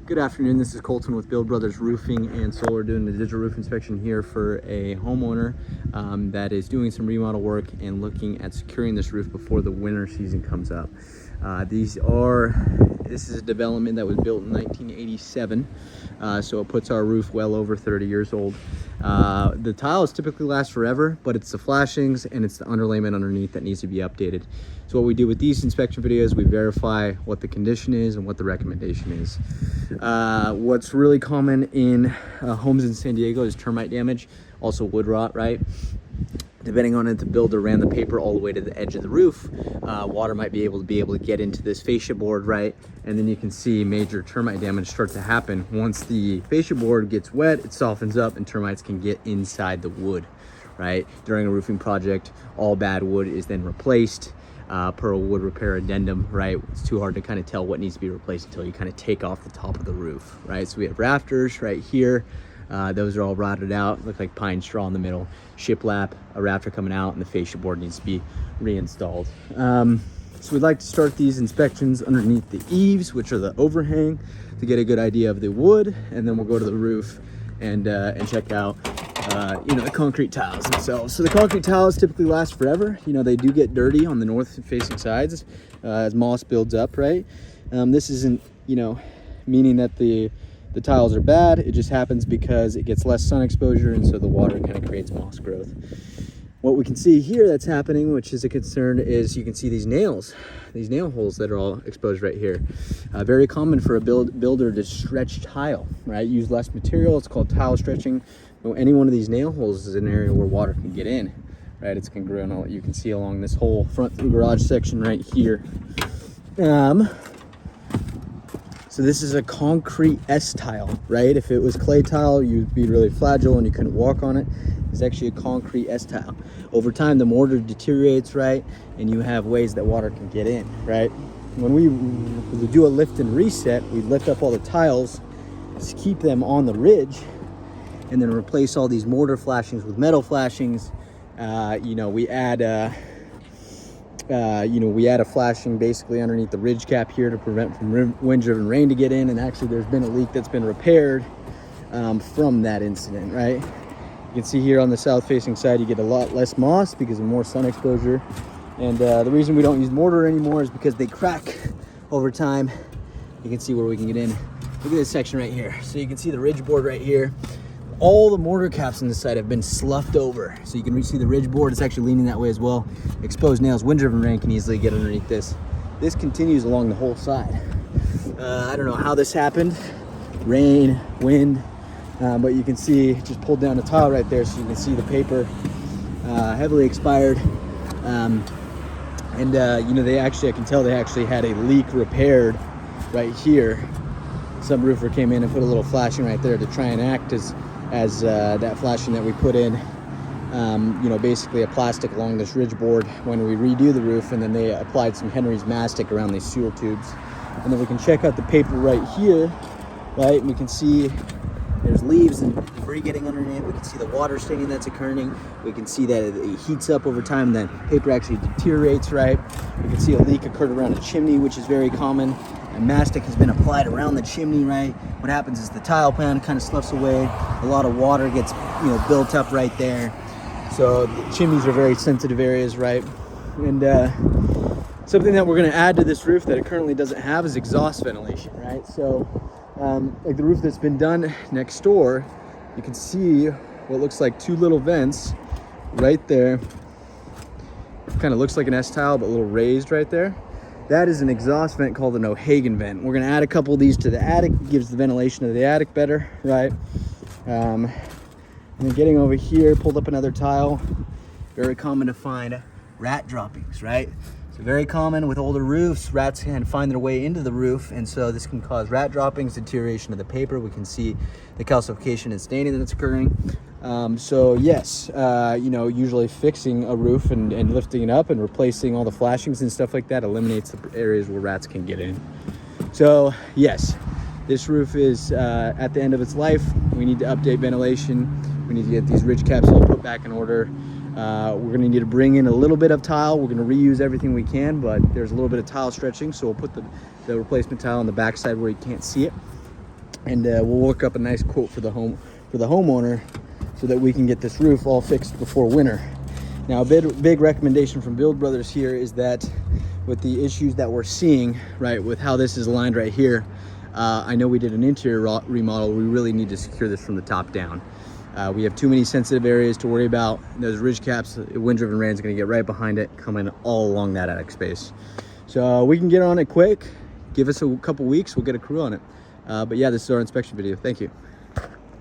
Good afternoon, this is Colton with Bill Brothers Roofing and Solar, doing the digital roof inspection here for a homeowner that is doing some remodel work and looking at securing this roof before the winter season comes up. This is a development that was built in 1987, so it puts our roof well over 30 years old. The tiles typically last forever, but it's the flashings and it's the underlayment underneath that needs to be updated. So what we do with these inspection videos, we verify what the condition is and what the recommendation is. What's really common in homes in San Diego is termite damage, also wood rot, right? Depending on if the builder ran the paper all the way to the edge of the roof, water might be able to get into this fascia board, right? And then you can see major termite damage start to happen. Once the fascia board gets wet, it softens up and termites can get inside the wood, right? During a roofing project, all bad wood is then replaced per a wood repair addendum, right? It's too hard to kind of tell what needs to be replaced until you kind of take off the top of the roof, right? So we have rafters right here. Those are all rotted out, look like pine straw in the middle, shiplap, a rafter coming out, and the fascia board needs to be reinstalled. So we'd like to start these inspections underneath the eaves, which are the overhang, to get a good idea of the wood, and then we'll go to the roof and check out the concrete tiles themselves. So the concrete tiles typically last forever. They do get dirty on the north facing sides as moss builds up, right? This isn't meaning that the tiles are bad. It just happens because it gets less sun exposure, and so the water kind of creates moss growth. What we can see here that's happening, which is a concern, is you can see these nail holes that are all exposed right here. Very common for a builder to stretch tile, right? Use less material. It's called tile stretching. Any one of these nail holes is an area where water can get in, right? It's congruent. You can see along this whole front garage section right here. So this is a concrete S-tile, right? If it was clay tile, you'd be really fragile and you couldn't walk on it. It's actually a concrete S-tile. Over time, the mortar deteriorates, right? And you have ways that water can get in, right? When we do a lift and reset, we lift up all the tiles, just keep them on the ridge, and then replace all these mortar flashings with metal flashings. We add a flashing basically underneath the ridge cap here to prevent from wind-driven rain to get in. And actually there's been a leak that's been repaired from that incident, right? You can see here on the south facing side, you get a lot less moss because of more sun exposure. And the reason we don't use mortar anymore is because they crack over time. You can see where we can get in. Look at this section right here. So you can see the ridge board right here. All the mortar caps on this side have been sloughed over. So you can see the ridge board, it's actually leaning that way as well. Exposed nails, wind-driven rain can easily get underneath this. This continues along the whole side. I don't know how this happened. Rain, wind, but you can see, just pulled down the tile right there so you can see the paper heavily expired. I can tell they actually had a leak repaired right here. Some roofer came in and put a little flashing right there to try and act as that flashing that we put in, basically a plastic along this ridge board when we redo the roof, and then they applied some Henry's mastic around these sewer tubes. And then we can check out the paper right here, right? And we can see there's leaves and debris getting underneath. We can see the water staining that's occurring. We can see that it heats up over time, and then paper actually deteriorates, right? We can see a leak occurred around a chimney, which is very common. And mastic has been applied around the chimney, right? What happens is the tile pan kind of sloughs away. A lot of water gets, built up right there. So the chimneys are very sensitive areas, right? And something that we're going to add to this roof that it currently doesn't have is exhaust ventilation, right? So like the roof that's been done next door, you can see what looks like two little vents right there. Kind of looks like an S-tile, but a little raised right there. That is an exhaust vent called an O'Hagan vent. We're gonna add a couple of these to the attic. It gives the ventilation of the attic better, right? And then getting over here, pulled up another tile. Very common to find rat droppings, right? So very common with older roofs, rats can find their way into the roof, and so this can cause rat droppings, deterioration of the paper. We can see the calcification and staining that's occurring. Usually fixing a roof and lifting it up and replacing all the flashings and stuff like that eliminates the areas where rats can get in. So yes, this roof is at the end of its life. We need to update ventilation. We need to get these ridge caps all put back in order. We're going to need to bring in a little bit of tile. We're going to reuse everything we can, but there's a little bit of tile stretching, so we'll put the replacement tile on the back side where you can't see it. and we'll work up a nice quote for the homeowner so that we can get this roof all fixed before winter. Now, a big recommendation from Build Brothers here is that with the issues that we're seeing, right, with how this is aligned right here, I know we did an interior remodel. We really need to secure this from the top down. We have too many sensitive areas to worry about. Those ridge caps, wind-driven rain is going to get right behind it, coming all along that attic space. So we can get on it quick. Give us a couple weeks, we'll get a crew on it. But yeah, this is our inspection video. Thank you.